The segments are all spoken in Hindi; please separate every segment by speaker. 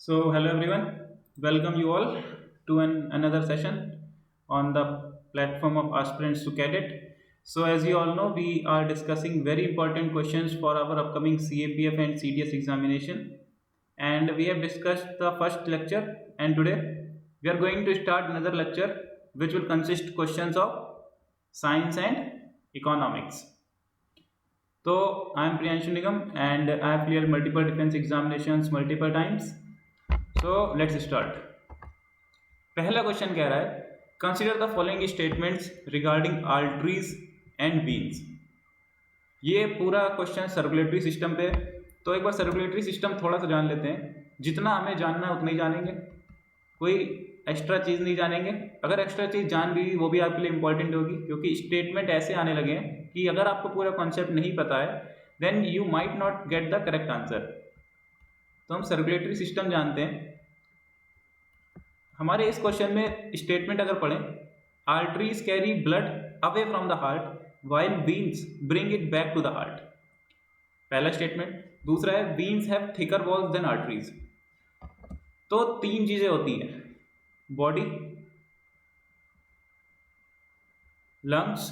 Speaker 1: Hello everyone, welcome you all to another session on the platform of Aspirants to Cadet. As you all know, we are discussing very important questions for our upcoming CAPF and CDS examination, and we have discussed the first lecture. And today we are going to start another lecture, which will consist questions of science and economics. So, I am Priyanshu Nigam, and I have cleared multiple defense examinations multiple times. Let's start. पहला क्वेश्चन कह रहा है consider the following statements regarding arteries and veins. ये पूरा क्वेश्चन सर्कुलेटरी सिस्टम पे। तो एक बार सर्कुलेटरी सिस्टम थोड़ा सा जान लेते हैं, जितना हमें जानना है उतना ही जानेंगे, कोई एक्स्ट्रा चीज़ नहीं जानेंगे। अगर एक्स्ट्रा चीज़ जान भी वो भी आपके लिए इंपॉर्टेंट होगी, क्योंकि स्टेटमेंट ऐसे आने लगे हैं कि अगर आपको पूरा कॉन्सेप्ट नहीं पता है then you might not get the correct answer. तो हम सर्कुलेटरी सिस्टम जानते हैं। हमारे इस क्वेश्चन में स्टेटमेंट अगर पढ़ें, arteries carry blood away from the heart while veins bring it back to the heart. पहला स्टेटमेंट। दूसरा है veins have thicker walls than arteries. तो तीन चीजें होती हैं, बॉडी, लंग्स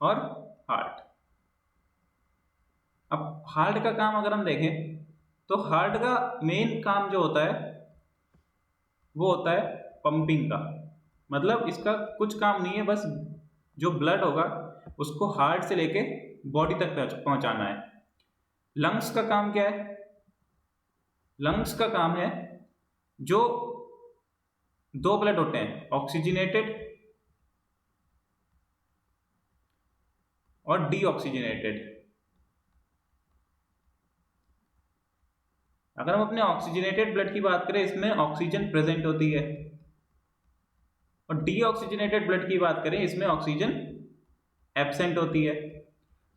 Speaker 1: और हार्ट। अब हार्ट का काम अगर हम देखें तो हार्ट का मेन काम जो होता है वो होता है पंपिंग का। मतलब इसका कुछ काम नहीं है, बस जो ब्लड होगा उसको हार्ट से लेके बॉडी तक पहुंचाना है। लंग्स का काम क्या है? लंग्स का काम है जो दो ब्लड होते हैं, ऑक्सीजनेटेड और डीऑक्सीजनेटेड। अगर हम अपने ऑक्सीजनेटेड ब्लड की बात करें, इसमें ऑक्सीजन प्रेजेंट होती है, और डीऑक्सीजनेटेड ब्लड की बात करें इसमें ऑक्सीजन एब्सेंट होती है।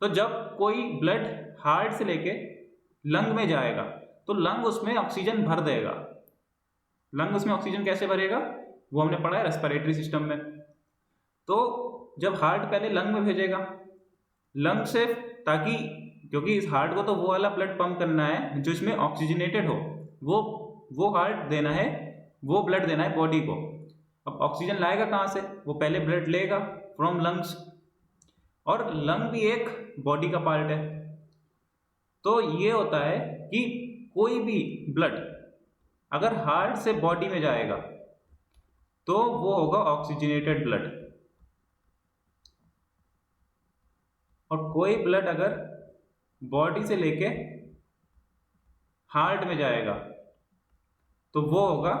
Speaker 1: तो जब कोई ब्लड हार्ट से लेके लंग में जाएगा तो लंग उसमें ऑक्सीजन भर देगा। लंग उसमें ऑक्सीजन कैसे भरेगा वो हमने पढ़ा है रेस्पिरेटरी सिस्टम में। तो जब हार्ट पहले लंग में भेजेगा, लंग से, ताकि क्योंकि इस हार्ट को तो वो वाला ब्लड पंप करना है जो इसमें ऑक्सीजनेटेड हो, वो हार्ट देना है, वो ब्लड देना है बॉडी को। अब ऑक्सीजन लाएगा कहाँ से? वो पहले ब्लड लेगा फ्रॉम लंग्स, और लंग भी एक बॉडी का पार्ट है। तो ये होता है कि कोई भी ब्लड अगर हार्ट से बॉडी में जाएगा तो वो होगा ऑक्सीजनेटेड ब्लड, और कोई ब्लड अगर बॉडी से लेके हार्ट में जाएगा तो वो होगा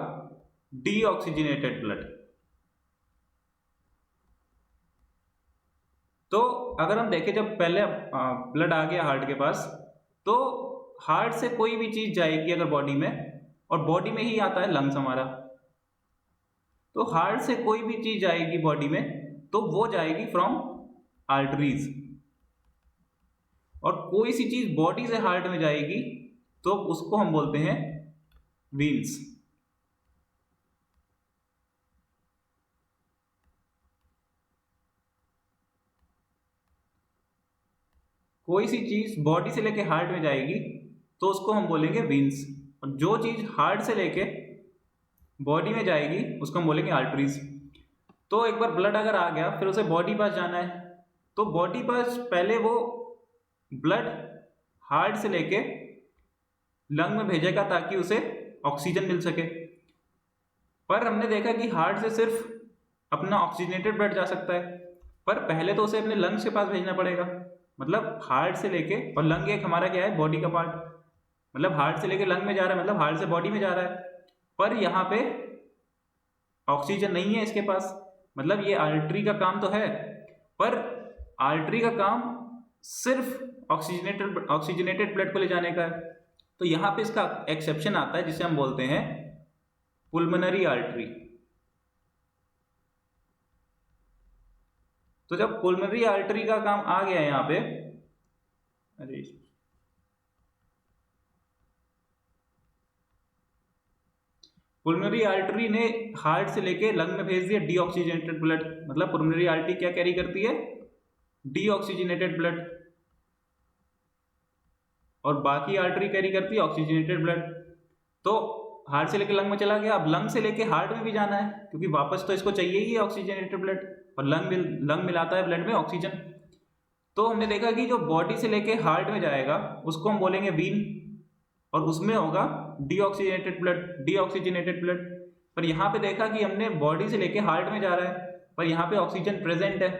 Speaker 1: डीऑक्सीजनेटेड ब्लड। तो अगर हम देखें, जब पहले ब्लड आ गया हार्ट के पास, तो हार्ट से कोई भी चीज जाएगी अगर बॉडी में, और बॉडी में ही आता है लंग्स हमारा, तो हार्ट से कोई भी चीज जाएगी बॉडी में तो वो जाएगी फ्रॉम आर्टरीज, और कोई सी चीज बॉडी से हार्ट में जाएगी तो उसको हम बोलते हैं वीन्स। कोई सी चीज बॉडी से लेके हार्ट में जाएगी तो उसको हम बोलेंगे वीन्स, और जो चीज हार्ट से लेके बॉडी में जाएगी उसको हम बोलेंगे आर्टरीज। तो एक बार ब्लड अगर आ गया, फिर उसे बॉडी पास जाना है, तो बॉडी पास पहले वो ब्लड हार्ट से लेके लंग में भेजेगा ताकि उसे ऑक्सीजन मिल सके। पर हमने देखा कि हार्ट से सिर्फ अपना ऑक्सीजनेटेड ब्लड जा सकता है, पर पहले तो उसे अपने लंग्स के पास भेजना पड़ेगा। मतलब हार्ट से लेके, और लंग एक हमारा क्या है, बॉडी का पार्ट, मतलब हार्ट से लेके लंग में जा रहा है, मतलब हार्ट से बॉडी में जा रहा है, पर यहाँ पे ऑक्सीजन नहीं है इसके पास। मतलब ये आर्टरी का काम तो है, पर आर्टरी का काम सिर्फ ऑक्सीजनेटेड ब्लड को ले जाने का है। तो यहाँ पे इसका एक्सेप्शन आता है जिसे हम बोलते हैं पुल्मोनरी आर्टरी। तो जब पुल्मोनरी आर्टरी का काम आ गया यहाँ पे, अरे पुल्मोनरी आर्टरी ने हार्ट से लेके लंग में भेज दिया डीऑक्सीजनेटेड ब्लड। मतलब पुल्मोनरी आर्टरी क्या कैरी करती है? Deoxygenated blood. और बाकी आर्टरी कैरी करती है ऑक्सीजनेटेड ब्लड। तो हार्ट से लेके लंग में चला गया, अब लंग से लेके हार्ट में भी जाना है, क्योंकि वापस तो इसको चाहिए ही ऑक्सीजनेटेड ब्लड, और लंग मिलाता है ब्लड में ऑक्सीजन। तो हमने देखा कि जो बॉडी से लेके हार्ट में जाएगा उसको हम बोलेंगे वीन, और उसमें होगा डीऑक्सीजनेटेड ब्लड। पर यहाँ पे देखा कि हमने बॉडी से लेके हार्ट में जा रहा है, पर यहाँ पे ऑक्सीजन प्रेजेंट है,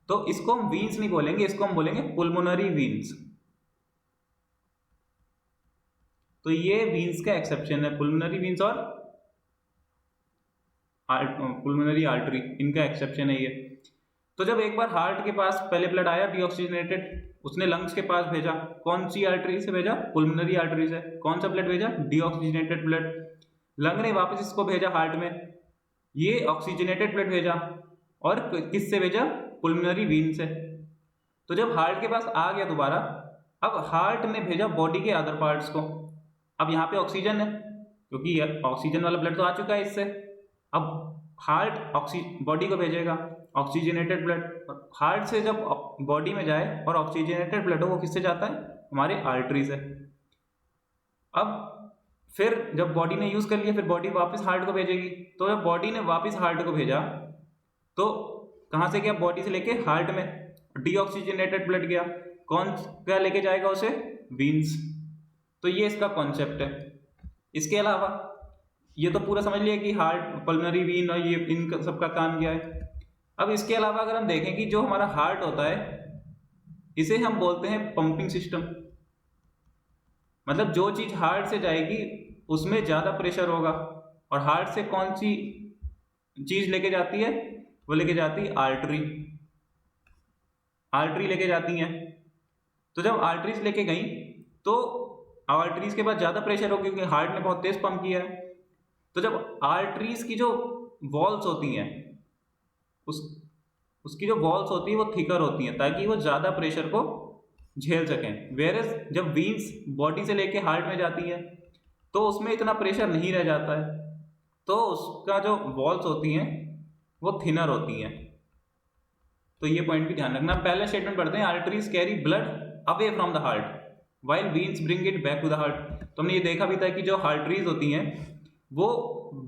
Speaker 1: तो इसको हम वीन्स नहीं बोलेंगे, इसको हम बोलेंगे पुल्मोनरी वीन्स। तो ये वीन्स का एक्सेप्शन है, पुल्मोनरी वीन्स और पुल्मोनरी आर्टरी, इनका एक्सेप्शन है ये। तो जब एक बार हार्ट के पास पहले ब्लड आया डीऑक्सीजनेटेड, उसने लंग्स के पास भेजा, कौन सी आर्टरी से भेजा? पुल्मोनरी आर्टरी से। कौन सा ब्लड भेजा? Deoxygenated blood. लंग ने वापस इसको भेजा हार्ट में, ये ऑक्सीजनेटेड ब्लड भेजा, और किससे भेजा? पुल्मोनरी वीन से। तो जब हार्ट के पास आ गया दोबारा, अब हार्ट ने भेजा बॉडी के अदर पार्ट्स को। अब यहाँ पे ऑक्सीजन है, क्योंकि ऑक्सीजन वाला ब्लड तो आ चुका है इससे। अब हार्ट बॉडी को भेजेगा ऑक्सीजनेटेड ब्लड, हार्ट से जब बॉडी में जाए और ऑक्सीजनेटेड ब्लड हो, वो किससे जाता है? हमारे आर्टरी से। अब फिर जब बॉडी ने यूज कर लिया, फिर बॉडी वापस हार्ट को भेजेगी। तो जब बॉडी ने वापस हार्ट को भेजा, तो कहाँ से गया? बॉडी से लेके हार्ट में डीऑक्सीजनेटेड ब्लड गया। कौन क्या लेके जाएगा उसे? वीन्स। तो ये इसका कॉन्सेप्ट है। इसके अलावा ये तो पूरा समझ लिया कि हार्ट, पल्मोनरी वीन और ये इन सबका काम क्या है। अब इसके अलावा अगर हम देखें कि जो हमारा हार्ट होता है, इसे हम बोलते हैं पंपिंग सिस्टम। मतलब जो चीज हार्ट से जाएगी उसमें ज्यादा प्रेशर होगा, और हार्ट से कौन सी चीज लेके जाती है? वो लेके जाती है आर्टरी। आर्टरी लेके जाती हैं। तो जब आर्टरीज लेके गई, तो आर्टरीज के पास ज्यादा प्रेशर होगा, क्योंकि हार्ट ने बहुत तेज पंप किया है। तो जब आर्टरीज की जो वॉल्स होती हैं, उसकी जो वॉल्स होती है वो थिकर होती हैं, ताकि वो ज्यादा प्रेशर को झेल सकें। वेरस जब वीन्स बॉडी से लेके हार्ट में जाती है, तो उसमें इतना प्रेशर नहीं रह जाता है, तो उसका जो वॉल्स होती हैं वो थिनर होती हैं। तो ये पॉइंट भी ध्यान रखना। पहले स्टेटमेंट पढ़ते हैं, arteries carry blood away from the heart while veins bring it back to the heart. तो हमने ये देखा भी था कि जो आर्टरीज होती हैं वो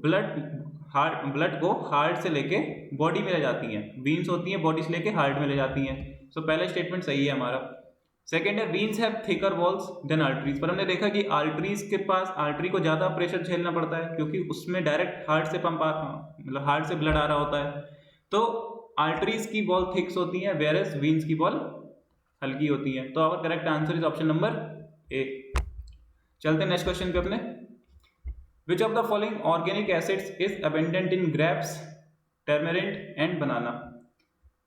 Speaker 1: ब्लड को हार्ट से लेके बॉडी में ले जाती हैं, वीन्स होती हैं बॉडी से लेके हार्ट में ले जाती हैं। सो पहला स्टेटमेंट सही है हमारा। सेकेंड है, veins have thicker walls than arteries. पर हमने देखा कि आर्टरीज के पास, आर्टरी को ज्यादा प्रेशर झेलना पड़ता है, क्योंकि उसमें डायरेक्ट हार्ट से मतलब हार्ट से ब्लड आ रहा होता है। तो आर्टरीज की वॉल थिक्स होती हैं, वेरस वीन्स की वॉल हल्की होती है। तो our correct answer is option number A. चलते हैं नेक्स्ट क्वेश्चन पे अपने। Which of the following organic acids is abundant in grapes, tamarind and banana.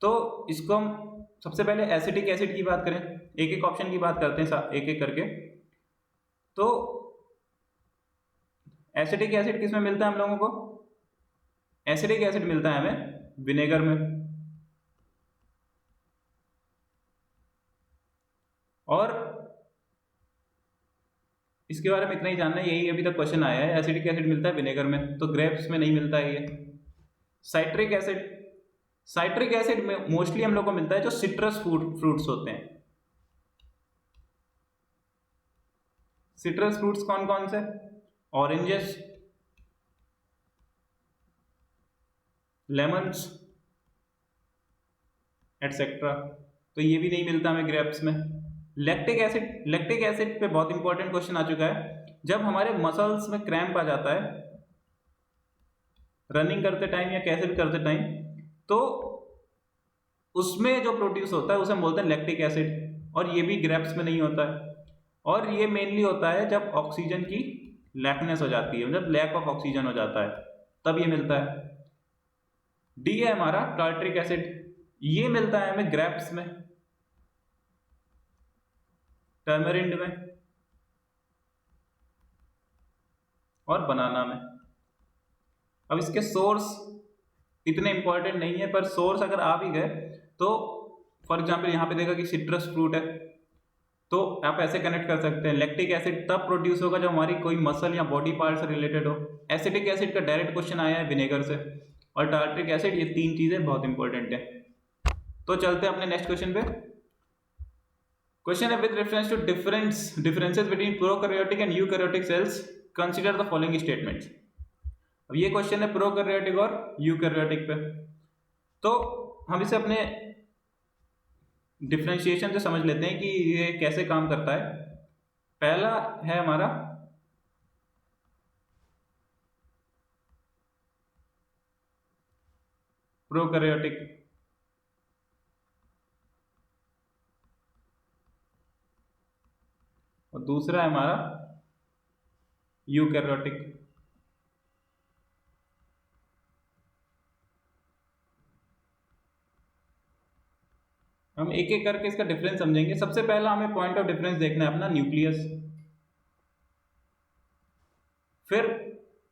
Speaker 1: तो इसको हम सबसे पहले एसिटिक एसिड की बात करें, एक एक ऑप्शन की बात करते हैं एक एक करके। तो एसिटिक एसिड किस में मिलता है हम लोगों को? एसिटिक एसिड मिलता है हमें विनेगर में। और इसके बारे में इतना ही जानना है, यही अभी तक क्वेश्चन आया है, एसिटिक एसिड मिलता है विनेगर में, तो ग्रेप्स में नहीं मिलता है ये। साइट्रिक एसिड, साइट्रिक एसिड में मोस्टली हम लोग को मिलता है जो सिट्रस फ्रूट्स होते हैं। सिट्रस फ्रूट्स कौन कौन से? Oranges, lemons etcetera. तो ये भी नहीं मिलता हमें ग्रेप्स में। लैक्टिक एसिड, लैक्टिक एसिड पे बहुत इंपॉर्टेंट क्वेश्चन आ चुका है। जब हमारे मसल्स में क्रैम्प आ जाता है रनिंग करते टाइम या कैसे भी करते टाइम, तो उसमें जो प्रोड्यूस होता है उसे हम बोलते हैं लैक्टिक एसिड, और ये भी ग्रेप्स में नहीं होता है। और ये मेनली होता है जब ऑक्सीजन की लैकनेस हो जाती है, मतलब लैक ऑफ ऑक्सीजन हो जाता है, तब ये मिलता है। डी है हमारा टार्ट्रिक एसिड, ये मिलता है हमें ग्रेप्स में, टर्मेरिंड में और बनाना में। अब इसके सोर्स इतने इंपॉर्टेंट नहीं है, पर सोर्स अगर आ भी गए तो फॉर एग्जांपल यहाँ पे देखा कि सिट्रस फ्रूट है, तो आप ऐसे कनेक्ट कर सकते हैं, लैक्टिक एसिड तब प्रोड्यूस होगा जब हमारी कोई मसल या बॉडी पार्ट से रिलेटेड हो। एसिटिक एसिड का डायरेक्ट क्वेश्चन आया है विनेगर से, और टार्ट्रिक एसिड, ये तीन चीजें बहुत इंपॉर्टेंट है। तो चलते हैं अपने नेक्स्ट क्वेश्चन पे। क्वेश्चन है with reference to differences between prokaryotic and eukaryotic cells consider the following statements. अब ये क्वेश्चन है प्रोकैरियोटिक और यूकैरियोटिक पे, तो हम इसे अपने डिफरेंशिएशन से समझ लेते हैं कि ये कैसे काम करता है। पहला है हमारा प्रोकैरियोटिक, और दूसरा है हमारा यूकैरियोटिक। हम एक एक करके इसका डिफरेंस समझेंगे। सबसे पहला हमें पॉइंट ऑफ डिफरेंस देखना है अपना न्यूक्लियस, फिर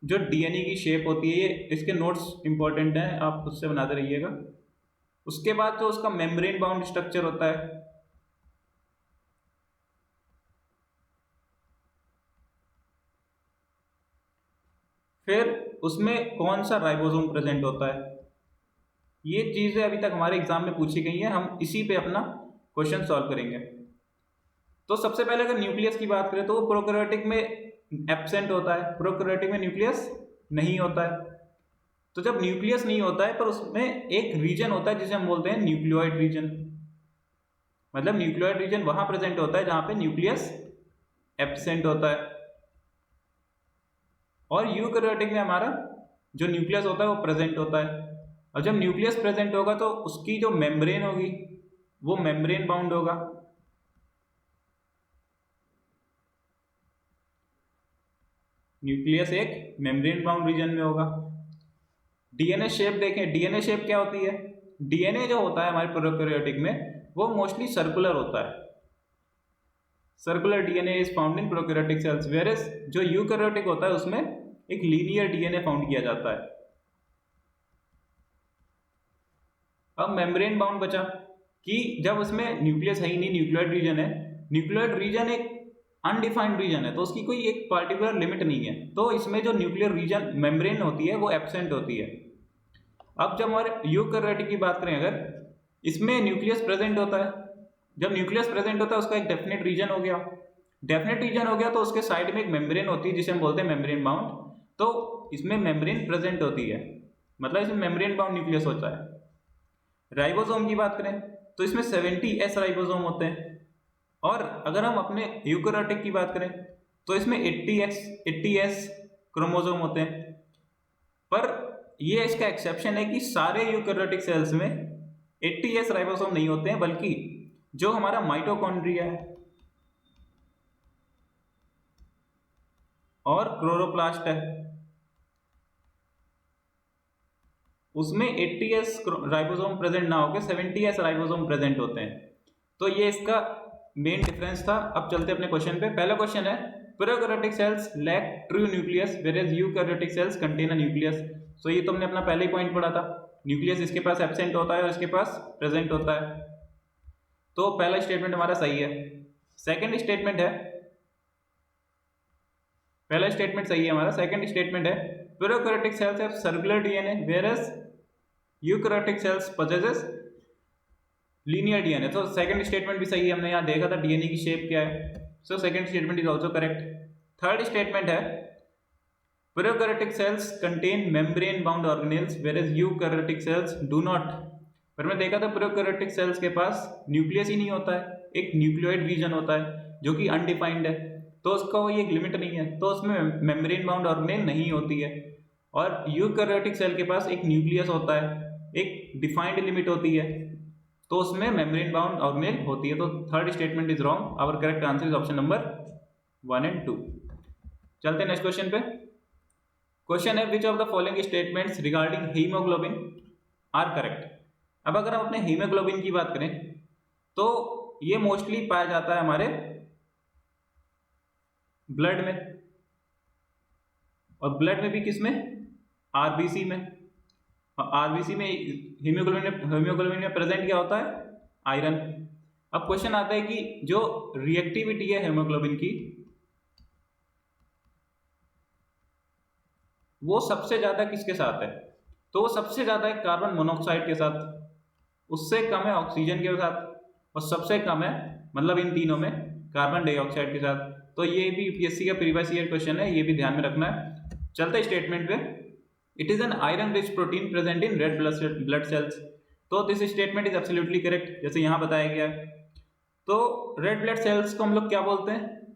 Speaker 1: जो डीएनए की शेप होती है, ये इसके नोट्स इंपॉर्टेंट हैं, आप खुद से बनाते रहिएगा। उसके बाद जो उसका मेम्ब्रेन बाउंड स्ट्रक्चर होता है, फिर उसमें कौन सा राइबोसोम प्रेजेंट होता है। ये चीजें अभी तक हमारे एग्जाम में पूछी गई हैं, हम इसी पे अपना क्वेश्चन सॉल्व करेंगे। तो सबसे पहले अगर न्यूक्लियस की बात करें तो वो प्रोकैरियोटिक में एब्सेंट होता है, प्रोकैरियोटिक में न्यूक्लियस नहीं होता है। तो जब न्यूक्लियस नहीं होता है पर उसमें एक रीजन होता है जिसे हम बोलते हैं न्यूक्लियोइड रीजन, मतलब न्यूक्लियोइड रीजन वहां प्रेजेंट होता है जहां पे न्यूक्लियस एब्सेंट होता है। और यूकैरियोटिक में हमारा जो न्यूक्लियस होता है वो प्रेजेंट होता है, और जब न्यूक्लियस प्रेजेंट होगा तो उसकी जो मेम्ब्रेन होगी वो मेम्ब्रेन बाउंड होगा। न्यूक्लियस एक मेम्ब्रेन बाउंड रीजन में होगा। डीएनए शेप देखें, डीएनए शेप क्या होती है। डीएनए जो होता है हमारे प्रोकैरियोटिक में वो मोस्टली सर्कुलर होता है। Circular DNA is found in prokaryotic cells, whereas जो यूकैरियोटिक होता है उसमें एक लीनियर डीएनए फाउंड किया जाता है। अब मेम्ब्रेन बाउंड बचा कि जब उसमें न्यूक्लियस है ही नहीं, न्यूक्लियोइड रीजन है, न्यूक्लियोइड रीजन एक अनडिफाइंड रीजन है, तो उसकी कोई एक पार्टिकुलर लिमिट नहीं है, तो इसमें जो न्यूक्लियर रीजन मेम्ब्रेन होती है वो एब्सेंट होती है। अब जब हमारे यूकैरियोटिक की बात करें, अगर इसमें न्यूक्लियस प्रेजेंट होता है, जब न्यूक्लियस प्रेजेंट होता है उसका एक डेफिनेट रीजन हो गया, डेफिनेट रीजन हो गया तो उसके साइड में एक मेम्ब्रेन होती है जिसे हम बोलते हैं मेम्ब्रेन बाउंड, तो इसमें मेम्ब्रेन प्रेजेंट होती है, मतलब इसमें मेम्ब्रेन बाउंड न्यूक्लियस होता है। राइबोसोम की बात करें तो इसमें 70S राइबोसोम होते हैं, और अगर हम अपने यूकैरियोटिक की बात करें तो इसमें 80S क्रोमोसोम होते हैं। पर ये इसका एक्सेप्शन है कि सारे यूकैरियोटिक सेल्स में 80S राइबोसोम नहीं होते हैं, बल्कि जो हमारा माइटोकॉन्ड्रिया है और क्लोरोप्लास्ट है उसमें 80S राइबोसोम प्रेजेंट ना होकर 70S राइबोसोम प्रेजेंट होते हैं। तो ये इसका मेन डिफरेंस था। अब चलते अपने क्वेश्चन पे। पहला क्वेश्चन है prokaryotic cells lack true nucleus whereas eukaryotic cells contain a nucleus. So ये तुमने अपना पहले ही पॉइंट पढ़ा था, न्यूक्लियस इसके पास एब्सेंट होता है और इसके पास प्रेजेंट होता है। तो पहला स्टेटमेंट हमारा सही है। सेकंड स्टेटमेंट है, पहला स्टेटमेंट सही है हमारा। सेकंड स्टेटमेंट है prokaryotic cells have circular DNA whereas eukaryotic sales possesses linear DNA. तो सेकंड स्टेटमेंट भी सही है, हमने यहाँ देखा था डीएनए की शेप क्या है। So second statement is also correct. Third statement है prokaryotic cells contain membrane bound organelles whereas eukaryotic cells do not. पर मैं देखा था प्रोकैरियोटिक सेल्स के पास न्यूक्लियस ही नहीं होता है, एक न्यूक्लियोइड रीजन होता है जो कि अनडिफाइंड है, तो उसका कोई एक लिमिट नहीं है, तो उसमें मेम्ब्रेन बाउंड ऑर्गेनेल नहीं होती है। और यूकैरियोटिक सेल के पास एक न्यूक्लियस होता है, एक डिफाइंड लिमिट होती है, तो उसमें मेम्ब्रेन बाउंड ऑर्गेनेल होती है। तो third statement is wrong. Our correct answer is option number 1 and 2। चलते हैं नेक्स्ट क्वेश्चन पे। क्वेश्चन है which of the following statements regarding haemoglobin are correct. अब अगर हम अपने हीमोग्लोबिन की बात करें तो ये मोस्टली पाया जाता है हमारे ब्लड में, और ब्लड में भी किसमें, आरबीसी में। आरबीसी में हीमोग्लोबिन में प्रेजेंट क्या होता है, आयरन। अब क्वेश्चन आता है कि जो रिएक्टिविटी है हीमोग्लोबिन की वो सबसे ज्यादा किसके साथ है, तो वो सबसे ज्यादा है कार्बन मोनोऑक्साइड के साथ, उससे कम है ऑक्सीजन के साथ, और सबसे कम है मतलब इन तीनों में कार्बन डाइऑक्साइड के साथ। तो ये भी यूपीएससी का प्रीवियस ईयर क्वेश्चन है, ये भी ध्यान में रखना है। चलते स्टेटमेंट पे। It is an iron rich protein present in red blood cells. तो this statement is absolutely correct, जैसे यहाँ बताया गया है। तो रेड ब्लड सेल्स को हम लोग क्या बोलते हैं?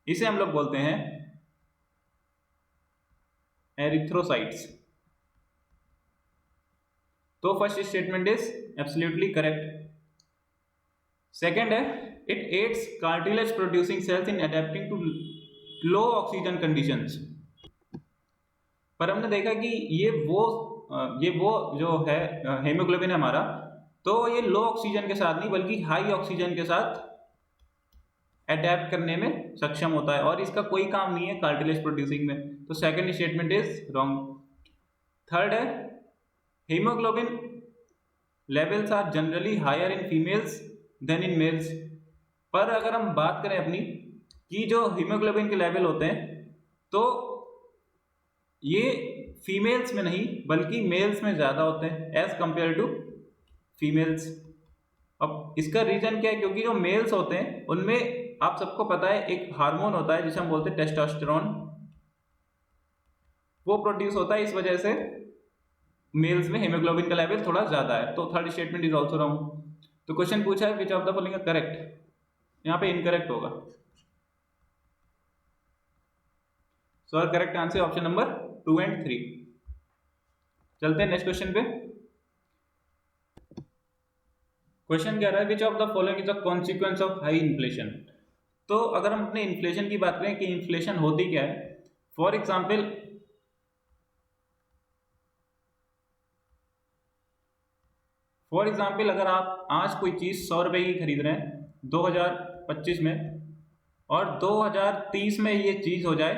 Speaker 1: इसे हम लोग बोलते हैं एरिथ्रोसाइट्स। तो first statement is absolutely correct. Second है, it aids cartilage producing cells in adapting to low oxygen conditions. पर हमने देखा कि ये वो जो है हेमोग्लोबिन है हमारा, तो ये लो ऑक्सीजन के साथ नहीं बल्कि हाई ऑक्सीजन के साथ अडेप्ट करने में सक्षम होता है, और इसका कोई काम नहीं है कार्टिलेज प्रोड्यूसिंग में। तो second statement is wrong. Third है, haemoglobin levels are generally higher in females than in males. पर अगर हम बात करें अपनी कि जो हीमोग्लोबिन के लेवल होते हैं, तो ये फीमेल्स में नहीं बल्कि मेल्स में ज़्यादा होते हैं एज कंपेयर टू फीमेल्स। अब इसका रीजन क्या है? क्योंकि जो मेल्स होते हैं उनमें आप सबको पता है एक हार्मोन होता है जिसे हम बोलते हैं टेस्टोस्टेरोन, वो प्रोड्यूस होता है, इस वजह से मेल्स में हीमोग्लोबिन का लेवल थोड़ा ज़्यादा है। तो third statement is also wrong. तो क्वेश्चन पूछा है which of the following is correct, यहाँ पे इनकरेक्ट होगा। सो correct answer option number 2 and 3। चलते हैं नेक्स्ट क्वेश्चन पे। क्वेश्चन कह रहा है which of the following is a consequence of high inflation. तो अगर हम अपने इन्फ्लेशन की बात करें कि इन्फ्लेशन होती क्या है, फॉर एग्जाम्पल अगर आप आज कोई चीज 100 रुपए की खरीद रहे हैं 2025 में, और 2030 में ये चीज हो जाए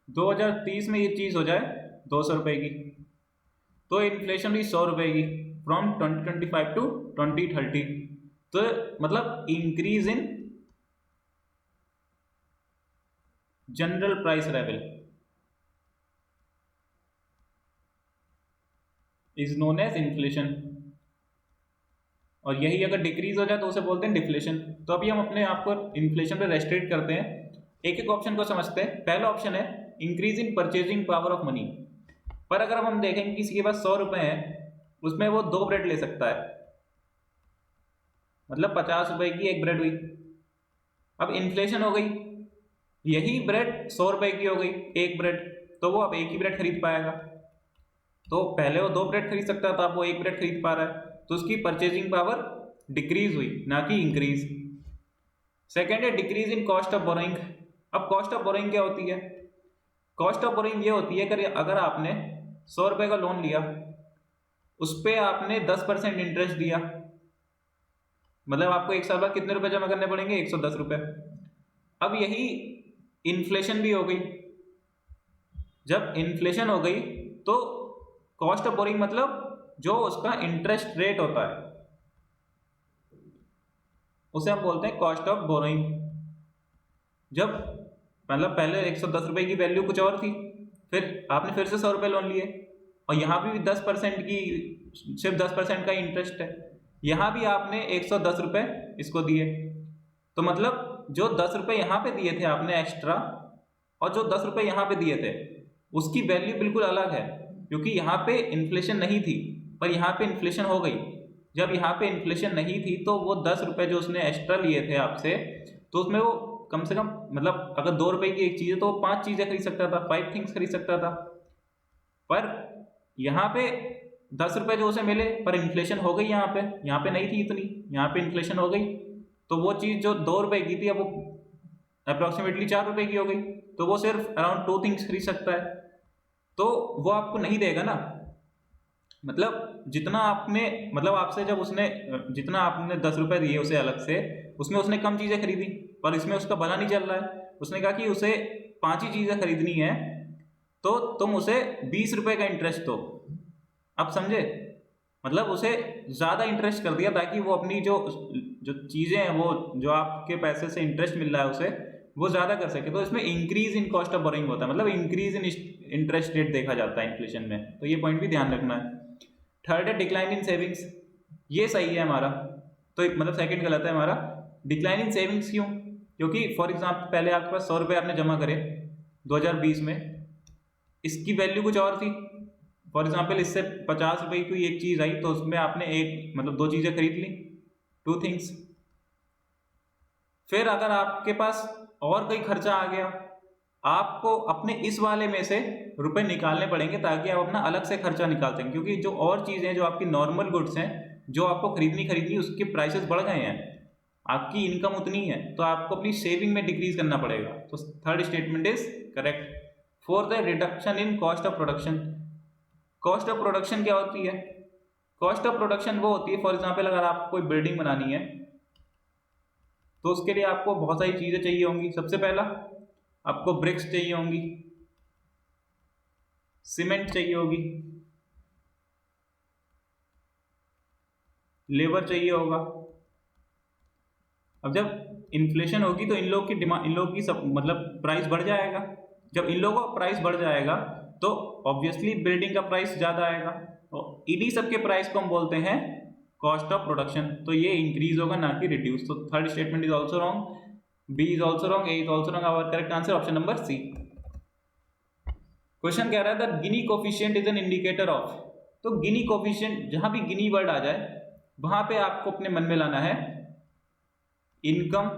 Speaker 1: 2030 में ये चीज हो जाए 200 रुपए की, तो इन्फ्लेशन भी 100 रुपए की फ्रॉम 2025 टू 2030। तो मतलब increase in general price level is known as inflation, और यही अगर डिक्रीज हो जाए तो उसे बोलते हैं डिफ्लेशन। तो अभी हम अपने आप को इन्फ्लेशन पे रेस्ट्रिक्ट करते हैं, एक एक ऑप्शन को समझते हैं। पहला ऑप्शन है increase in purchasing power of money. पर अगर हम देखें किसी के पास 100 रुपए हैं, उसमें वो 2 ब्रेड ले सकता है, मतलब 50 रुपए की एक ब्रेड हुई। अब इन्फ्लेशन हो गई, यही ब्रेड 100 रुपए की हो गई एक ब्रेड, तो वो अब एक ही ब्रेड खरीद पाएगा। तो पहले वो 2 ब्रेड खरीद सकता था, अब वो एक ब्रेड खरीद पा रहा है, तो उसकी परचेजिंग पावर डिक्रीज हुई ना कि इंक्रीज। सेकेंड है decrease in cost of borrowing. अब कॉस्ट ऑफ बोरोइंग क्या होती है? कॉस्ट ऑफ बोरोइंग ये होती है कि अगर आपने 100 रुपए का लोन लिया, उस पर आपने 10% इंटरेस्ट दिया, मतलब आपको एक साल बाद कितने रुपए जमा करने पड़ेंगे? 110 रुपए। अब यही इन्फ्लेशन भी हो गई। जब इन्फ्लेशन हो गई तो कॉस्ट ऑफ बोरिंग मतलब जो उसका इंटरेस्ट रेट होता है उसे हम बोलते हैं कॉस्ट ऑफ बोरोइंग। जब मतलब पहले 110 रुपए की वैल्यू कुछ और थी, फिर आपने फिर से 100 रुपए लोन लिए, और यहाँ भी 10% की, सिर्फ 10% का इंटरेस्ट है, यहाँ भी आपने 110 रुपए इसको दिए। तो मतलब जो 10 रुपए यहाँ पे दिए थे आपने एक्स्ट्रा, और जो 10 रुपए यहाँ पे दिए थे, उसकी वैल्यू बिल्कुल अलग है, क्योंकि यहाँ पे इन्फ्लेशन नहीं थी पर यहाँ पे इन्फ्लेशन हो गई। जब यहाँ पे इन्फ्लेशन नहीं थी तो वो 10 रुपए जो उसने एक्स्ट्रा लिए थे आपसे, तो उसमें वो कम से कम, मतलब अगर 2 रुपए की एक चीज़ है तो वो 5 चीज़ें खरीद सकता था, 5 थिंग्स खरीद सकता था। पर यहाँ पे 10 रुपए जो उसे मिले, पर इन्फ्लेशन हो गई, यहाँ पे नहीं थी इतनी, यहाँ पे इन्फ्लेशन हो गई, तो वो चीज़ जो 2 रुपए की थी अब वो अप्रॉक्सीमेटली 4 रुपए की हो गई, तो वो सिर्फ अराउंड 2 थिंग्स खरीद सकता है। तो वो आपको नहीं देगा ना, मतलब जितना आपने, मतलब आपसे जब उसने, जितना आपने 10 रुपए दिए उसे अलग से, उसमें उसने कम चीज़ें खरीदी, पर इसमें उसका भला नहीं चल रहा है। उसने कहा कि उसे 5 ही चीज़ें खरीदनी है, तो तुम उसे 20 रुपए का इंटरेस्ट दो। अब समझे, मतलब उसे ज़्यादा इंटरेस्ट कर दिया ताकि वो अपनी जो जो चीज़ें हैं, वो जो आपके पैसे से इंटरेस्ट मिल रहा है उसे, वो ज़्यादा कर सके, तो इसमें increase in cost of borrowing होता है, मतलब इंक्रीज इन इंटरेस्ट रेट देखा जाता है इन्फ्लेशन में, तो ये पॉइंट भी ध्यान रखना है। थर्ड है डिक्लाइन इन सेविंग्स, ये सही है हमारा, तो मतलब सेकंड गलत है हमारा। डिक्लाइन इन सेविंग्स क्यों? क्योंकि फॉर एग्जाम्पल पहले आपके पास 100 रुपये आपने जमा करे 2020 में, इसकी वैल्यू कुछ और थी। फॉर एग्जाम्पल इससे 50 रुपये की एक चीज़ आई, तो उसमें आपने एक मतलब 2 चीज़ें खरीद ली, 2 थिंग्स। फिर अगर आपके पास और कोई खर्चा आ गया, आपको अपने इस वाले में से रुपए निकालने पड़ेंगे ताकि आप अपना अलग से खर्चा निकाल सकें, क्योंकि जो और चीज़ें जो आपकी नॉर्मल गुड्स हैं जो आपको खरीदनी उसके प्राइसेस बढ़ गए हैं, आपकी इनकम उतनी है, तो आपको अपनी सेविंग में डिक्रीज करना पड़ेगा। तो third statement is correct. Fourth है reduction in cost of production. Cost of production क्या होती है? कॉस्ट ऑफ प्रोडक्शन वो होती है, फॉर एग्जाम्पल अगर आपको कोई बिल्डिंग बनानी है तो उसके लिए आपको बहुत सारी चीज़ें चाहिए होंगी। सबसे पहला आपको ब्रिक्स चाहिए होंगी, सीमेंट चाहिए होगी, लेबर चाहिए होगा। अब जब इन्फ्लेशन होगी तो इन लोग की डिमांड, इन लोग की सब मतलब प्राइस बढ़ जाएगा। जब इन लोगों का प्राइस बढ़ जाएगा तो ऑब्वियसली बिल्डिंग का प्राइस ज़्यादा आएगा, और इन्हीं सब के प्राइस को हम बोलते हैं कॉस्ट ऑफ प्रोडक्शन। तो ये इंक्रीज होगा ना कि रिड्यूस। तो third statement is also wrong, B is also wrong, A is also wrong. Our correct answer option number C. Question कह रहा है that Gini coefficient is an indicator of. तो गिनी कोफिशिएंट, जहां भी गिनी वर्ड आ जाए वहां पे आपको अपने मन में लाना है इनकम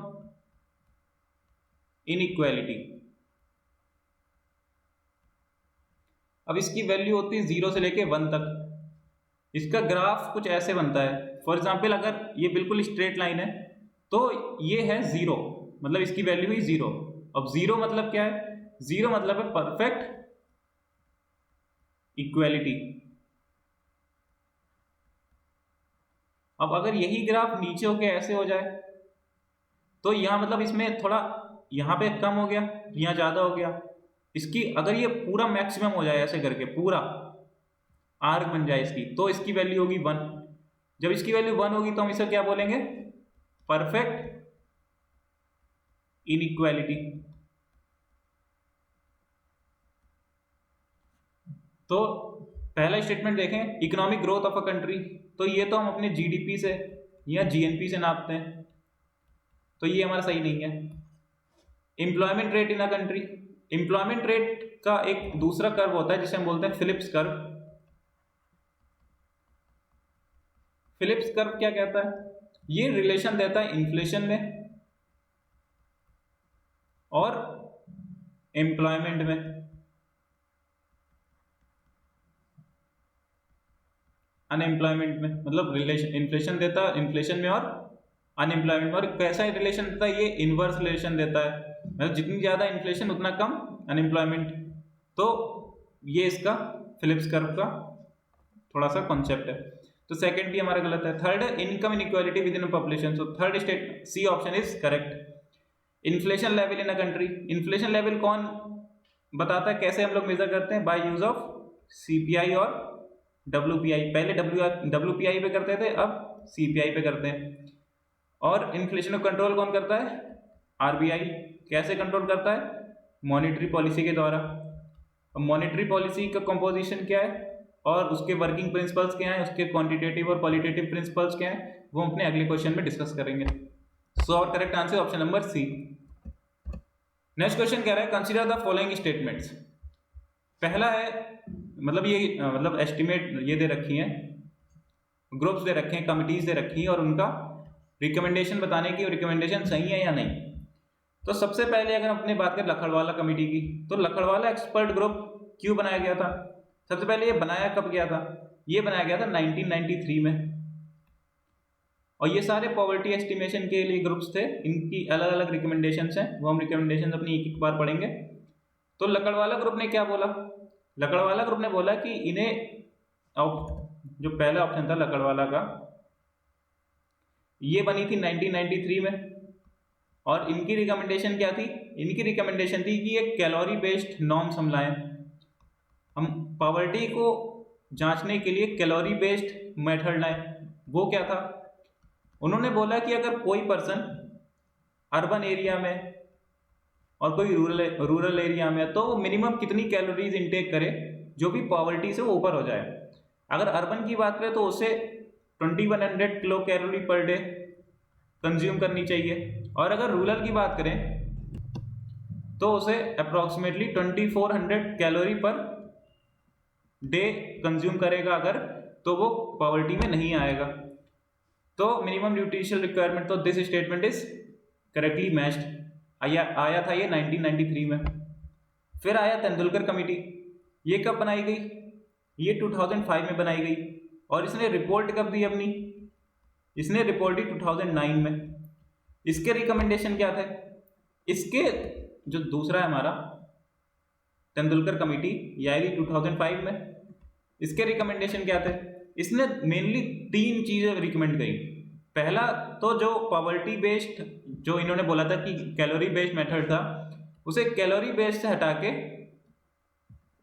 Speaker 1: इनइक्वालिटी। अब इसकी वैल्यू होती है 0 से लेके 1 तक। इसका ग्राफ कुछ ऐसे बनता है, फॉर एग्जाम्पल अगर ये बिल्कुल स्ट्रेट लाइन है तो ये है 0, मतलब इसकी वैल्यू ही 0। अब 0 मतलब क्या है? 0 मतलब है परफेक्ट इक्वालिटी। अब अगर यही ग्राफ नीचे होके ऐसे हो जाए तो यहां मतलब इसमें थोड़ा यहां पे कम हो गया, यहां ज्यादा हो गया। इसकी अगर ये पूरा मैक्सिमम हो जाए ऐसे करके, पूरा आर्क बन जाए इसकी, तो इसकी वैल्यू होगी 1। जब इसकी वैल्यू 1 होगी तो हम इसे क्या बोलेंगे? Perfect inequality. तो पहला स्टेटमेंट देखें, economic growth of a country, तो ये तो हम अपने जीडीपी से या जीएनपी से नापते हैं, तो ये हमारा सही नहीं है। Employment rate in a country, employment rate का एक दूसरा कर्व होता है जिसे हम बोलते हैं फिलिप्स कर्व। फिलिप्स कर्व क्या कहता है? ये रिलेशन देता है इन्फ्लेशन में और एम्प्लॉयमेंट में। अनएम्प्लॉयमेंट में, मतलब रिलेशन इन्फ्लेशन देता है इन्फ्लेशन में और अनएम्प्लॉयमेंट में। और कैसा रिलेशन देता है? ये इनवर्स रिलेशन देता है, मतलब जितनी ज्यादा इन्फ्लेशन उतना कम अनएम्प्लॉयमेंट। तो ये इसका फिलिप्स कर्व का थोड़ा सा कॉन्सेप्ट है। तो सेकंड भी हमारा गलत है। थर्ड है income inequality within population. So third state C option is correct. Inflation level in a country, inflation level कौन बताता है? कैसे हम लोग मेजर करते हैं? बाय यूज ऑफ सीपीआई और डब्ल्यूपीआई। पहले डब्ल्यूपीआई पे करते थे, अब सीपीआई पे करते हैं। और इन्फ्लेशन को कंट्रोल कौन करता है? आरबीआई। कैसे कंट्रोल करता है? मॉनेटरी पॉलिसी के द्वारा। अब मॉनेटरी पॉलिसी का कंपोजिशन क्या है और उसके वर्किंग प्रिंसिपल्स क्या हैं, उसके क्वांटिटेटिव और क्वालिटेटिव प्रिंसिपल्स क्या हैं, वो अपने अगले क्वेश्चन में डिस्कस करेंगे। सो और correct answer option number C. Next question कह रहा है कंसीडर द फॉलोइंग स्टेटमेंट्स। पहला है मतलब ये मतलब एस्टिमेट ये दे रखी हैं, ग्रुप्स दे रखे हैं, कमिटीज दे रखी हैं और उनका रिकमेंडेशन बताने की रिकमेंडेशन सही है या नहीं। तो सबसे पहले अगर अपने बात करें लखड़वाला कमेटी की, तो लखड़वाला एक्सपर्ट ग्रुप क्यों बनाया गया था? सबसे पहले ये बनाया कब गया था? ये बनाया गया था 1993 में। और ये सारे पॉवर्टी एस्टिमेशन के लिए ग्रुप्स थे, इनकी अलग अलग रिकमेंडेशंस हैं, वो हम रिकमेंडेशंस अपनी एक एक बार पढ़ेंगे। तो लकड़वाला ग्रुप ने क्या बोला? लकड़वाला ग्रुप ने बोला कि इन्हें, जो पहला ऑप्शन था लकड़वाला का, ये बनी थी 1993 में। और इनकी रिकमेंडेशन क्या थी? इनकी रिकमेंडेशन थी कि एक कैलोरी बेस्ड नॉर्म्स हम लाएं। हम पॉवर्टी को जांचने के लिए कैलोरी बेस्ड मेथड लाएं। वो क्या था? उन्होंने बोला कि अगर कोई पर्सन अर्बन एरिया में और कोई रूरल एरिया में है, तो वो मिनिमम कितनी कैलोरीज इंटेक करे जो भी पॉवर्टी से वो ऊपर हो जाए। अगर अर्बन की बात करें तो उसे 2100 kilo calorie per day consume करनी चाहिए, और अगर रूरल की बात करें तो उसे approximately 2400 calorie per day consume करेगा अगर, तो वो पॉवर्टी में नहीं आएगा। तो मिनिमम न्यूट्रिशनल रिक्वायरमेंट, तो this statement is correctly matched. आया था ये 1993 में। फिर आया तेंदुलकर कमेटी। ये कब बनाई गई? ये 2005 में बनाई गई। और इसने रिपोर्ट कब दी अपनी? इसने रिपोर्ट दी 2009 में। इसके रिकमेंडेशन क्या थे? इसके जो दूसरा है हमारा तेंदुलकर कमेटी, ये आई थी 2005 में। इसके रिकमेंडेशन क्या थे? इसने मेनली 3 चीजें रिकमेंड करी। पहला तो जो पॉवर्टी बेस्ड, जो इन्होंने बोला था कि कैलोरी बेस्ड मेथड था, उसे कैलोरी बेस्ड से हटा के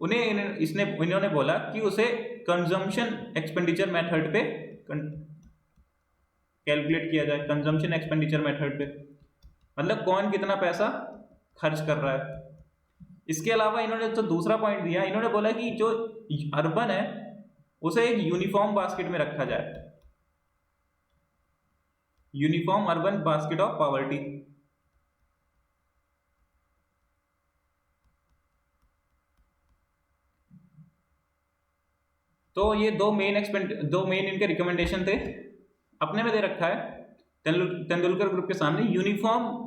Speaker 1: इन्होंने बोला कि उसे कंजम्पशन एक्सपेंडिचर मेथड पे कैलकुलेट किया जाए। कंजम्पशन एक्सपेंडिचर मेथड पे मतलब कौन कितना पैसा खर्च कर रहा है। इसके अलावा इन्होंने तो दूसरा पॉइंट दिया, इन्होंने बोला कि जो अर्बन है उसे एक यूनिफॉर्म बास्केट में रखा जाए, uniform urban basket of poverty. तो ये दो मेन इनके रिकमेंडेशन थे, अपने में दे रखा है तेंदुलकर ग्रुप के सामने, uniform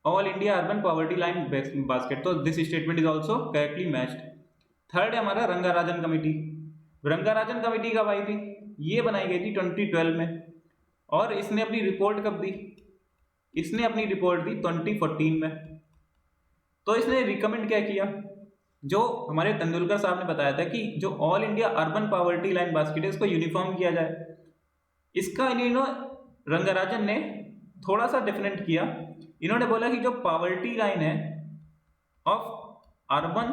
Speaker 1: all India urban poverty line basket. तो this statement is also correctly matched. Third है हमारा रंगाराजन कमेटी। रंगाराजन कमेटी कब आई थी? ये बनाई गई थी 2012 में। और इसने अपनी रिपोर्ट कब दी? इसने अपनी रिपोर्ट दी 2014 में। तो इसने रिकमेंड क्या किया? जो हमारे तेंदुलकर साहब ने बताया था कि जो all India urban poverty line basket है इसको यूनिफॉर्म किया जाए। इसका रंगाराजन ने थोड़ा सा डिफरेंट किया। इन्होंने बोला कि जो पॉवर्टी लाइन है ऑफ अर्बन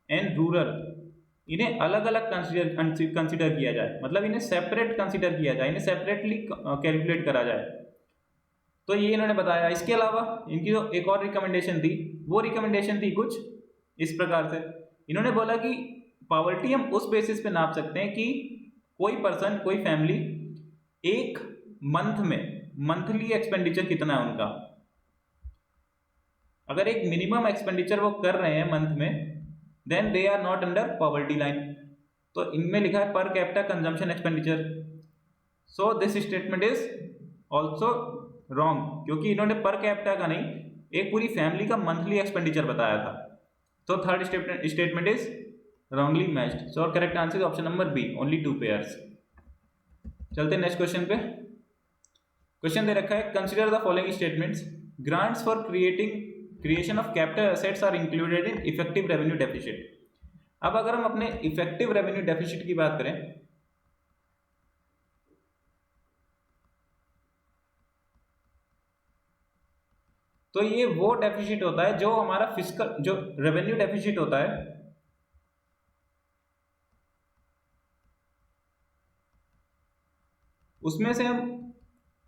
Speaker 1: एंड रूरल, इन्हें अलग अलग कंसिडर किया जाए, मतलब इन्हें सेपरेट कंसिडर किया जाए, इन्हें सेपरेटली कैलकुलेट करा जाए। तो ये इन्होंने बताया। इसके अलावा इनकी जो एक और रिकमेंडेशन थी, वो रिकमेंडेशन थी कुछ इस प्रकार से। इन्होंने बोला कि पॉवर्टी हम उस बेसिस पे नाप सकते हैं कि कोई पर्सन, कोई फैमिली एक मंथ में मंथली एक्सपेंडिचर कितना है उनका। अगर एक मिनिमम एक्सपेंडिचर वो कर रहे हैं मंथ में, then they are not under poverty line. तो इनमें लिखा है per capita consumption expenditure. So this statement is also wrong, क्योंकि इन्होंने पर कैपिटा का नहीं, एक पूरी फैमिली का मंथली एक्सपेंडिचर बताया था। तो third statement is wrongly matched. So correct answer option number B, only 2 pairs. चलते हैं नेक्स्ट क्वेश्चन पे। क्वेश्चन दे रखा है, consider the following statements. Grants for creation of capital assets are included in effective revenue deficit. अब अगर हम अपने इफेक्टिव रेवेन्यू डेफिसिट की बात करें, तो ये वो डेफिसिट होता है जो हमारा फिस्कल, जो रेवेन्यू डेफिसिट होता है, उसमें से हम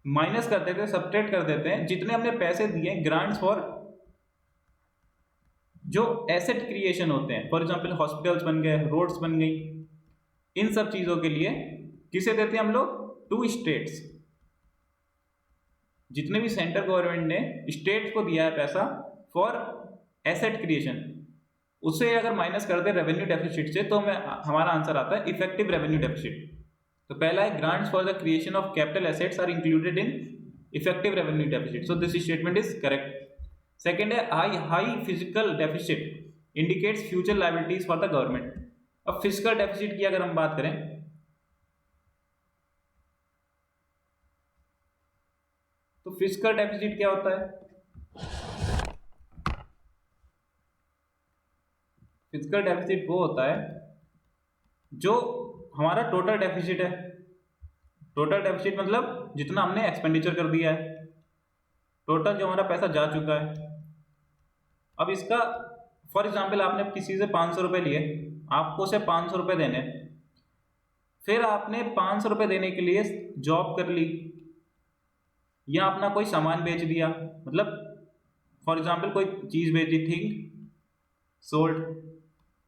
Speaker 1: माइनस कर देते हैं, सब्ट्रैक्ट कर देते हैं जितने हमने पैसे दिए ग्रांट्स फॉर जो एसेट क्रिएशन होते हैं। फॉर एग्जांपल हॉस्पिटल्स बन गए, रोड्स बन गई, इन सब चीजों के लिए किसे देते हैं हम लोग? To states. जितने भी सेंट्रल गवर्नमेंट ने स्टेट को दिया है पैसा फॉर एसेट क्रिएशन, उससे अगर माइनस कर दे रेवेन्यू डेफिसिट से, तो हमारा आंसर आता है इफेक्टिव रेवेन्यू डेफिसिट। तो पहला है grants for the creation of capital assets are included in effective revenue deficit. So this statement is correct. Second है high fiscal deficit indicates future liabilities for the government. अब फिजिकल डेफिसिट की अगर हम बात करें, तो फिजिकल डेफिसिट क्या होता है? फिजिकल डेफिसिट वो होता है जो हमारा टोटल डेफिसिट है। टोटल डेफिसिट मतलब जितना हमने एक्सपेंडिचर कर दिया है, टोटल जो हमारा पैसा जा चुका है। अब इसका फॉर एग्जांपल आपने किसी से 500 रुपये लिए, आपको उसे 500 रुपये देने, फिर आपने 500 रुपये देने के लिए जॉब कर ली या अपना कोई सामान बेच दिया, मतलब फॉर एग्जाम्पल कोई चीज बेची थी, सोल्ड,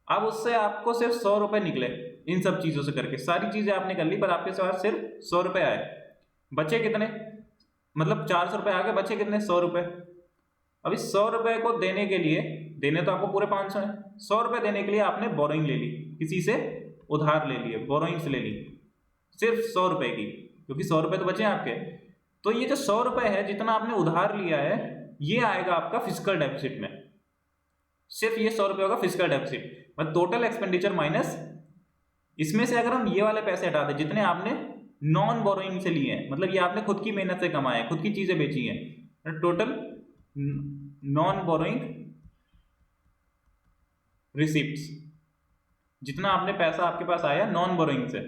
Speaker 1: अब उससे आपको सिर्फ 100 रुपए निकले, इन सब चीजों से करके सारी चीजें आपने कर ली, पर आपके पास सिर्फ 100 रुपए आए, बचे कितने, मतलब 400 रुपए आ गए, बचे कितने, 100 रुपए। अभी 100 रुपए को देने के लिए, देने तो आपको पूरे 500 है, 100 रुपए देने के लिए आपने बोरोइंग ले ली, किसी से उधार ले लिए, बोरोइंग से ले ली सिर्फ 100 रुपए की, क्योंकि 100 रुपए तो बचे आपके। तो ये जो 100 रुपए है जितना आपने उधार लिया है, ये आएगा आपका फिजिकल डेफिसिट में, सिर्फ ये 100 रुपए होगा फिजिकल डेफिसिट, मतलब टोटल एक्सपेंडिचर माइनस, इसमें से अगर हम ये वाले पैसे हटा दें जितने आपने नॉन बोरोइंग से लिए हैं, मतलब ये आपने खुद की मेहनत से कमाए हैं, खुद की चीजें बेची हैं, टोटल नॉन बोरोइंग रिसिप्ट्स, जितना आपने पैसा आपके पास आया नॉन बोरोइंग से,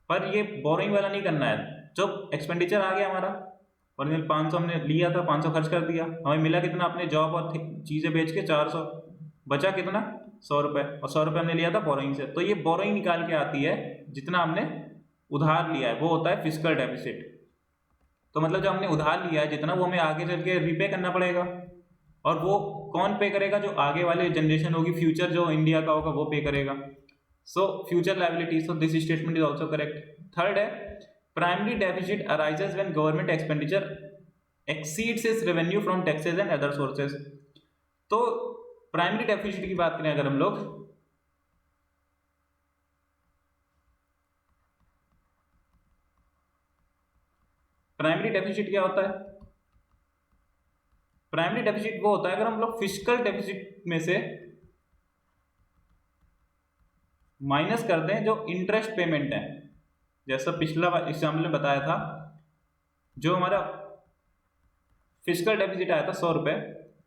Speaker 1: पर ये बोरोइंग वाला नहीं करना है। जब एक्सपेंडिचर आ गया हमारा, और 500 हमने लिया था, 500 खर्च कर दिया, हमें मिला कितना, अपने जॉब और चीजें बेच के 400, बचा कितना, 100 रुपए, और 100 रुपए हमने लिया था बोरोइंग से, तो ये बोरोइंग निकाल के आती है जितना हमने उधार लिया है, वो होता है फिजिकल डेफिसिट। तो मतलब जो हमने उधार लिया है जितना, वो हमें आगे चल के रीपे करना पड़ेगा, और वो कौन पे करेगा, जो आगे वाले जनरेशन होगी, फ्यूचर जो इंडिया का होगा वो पे करेगा। So future liability, so this statement is also correct. Third है, primary deficit arises when government expenditure exceeds its revenue from taxes and other sources. तो प्राइमरी डेफिसिट की बात करें अगर हम लोग, प्राइमरी डेफिसिट क्या होता है, प्राइमरी डेफिसिट वो होता है अगर हम लोग फिजिकल डेफिसिट में से माइनस कर दें जो इंटरेस्ट पेमेंट है, जैसा पिछला एग्जाम्पल में बताया था, जो हमारा फिजिकल डेफिसिट आया था 100 रुपए,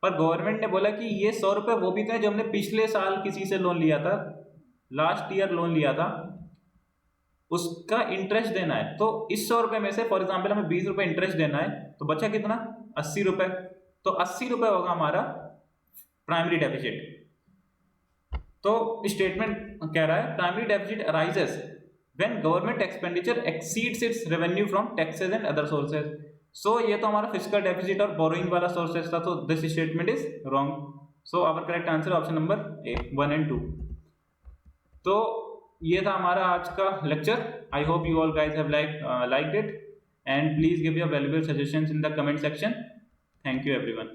Speaker 1: पर गवर्नमेंट ने बोला कि ये 100 रुपए वो भी थे जो हमने पिछले साल किसी से लोन लिया था, लास्ट ईयर लोन लिया था, उसका इंटरेस्ट देना है। तो इस 100 रुपए में से फॉर एग्जाम्पल हमें 20 रुपए इंटरेस्ट देना है, तो बचा कितना, 80 रुपए, तो 80 रुपए होगा हमारा प्राइमरी डेफिसिट। तो स्टेटमेंट कह रहा है primary deficit arises when government expenditure exceeds its revenue from taxes and other sources. So ये तो हमारा फिजिकल डेफिसिट और बोरोइंग वाला सोर्सेज था, तो this statement is wrong. So our correct answer option number A, 1 and 2। तो ये था हमारा आज का लेक्चर। I hope you all guys have liked it, and please give your valuable suggestions in the comment section. Thank you everyone.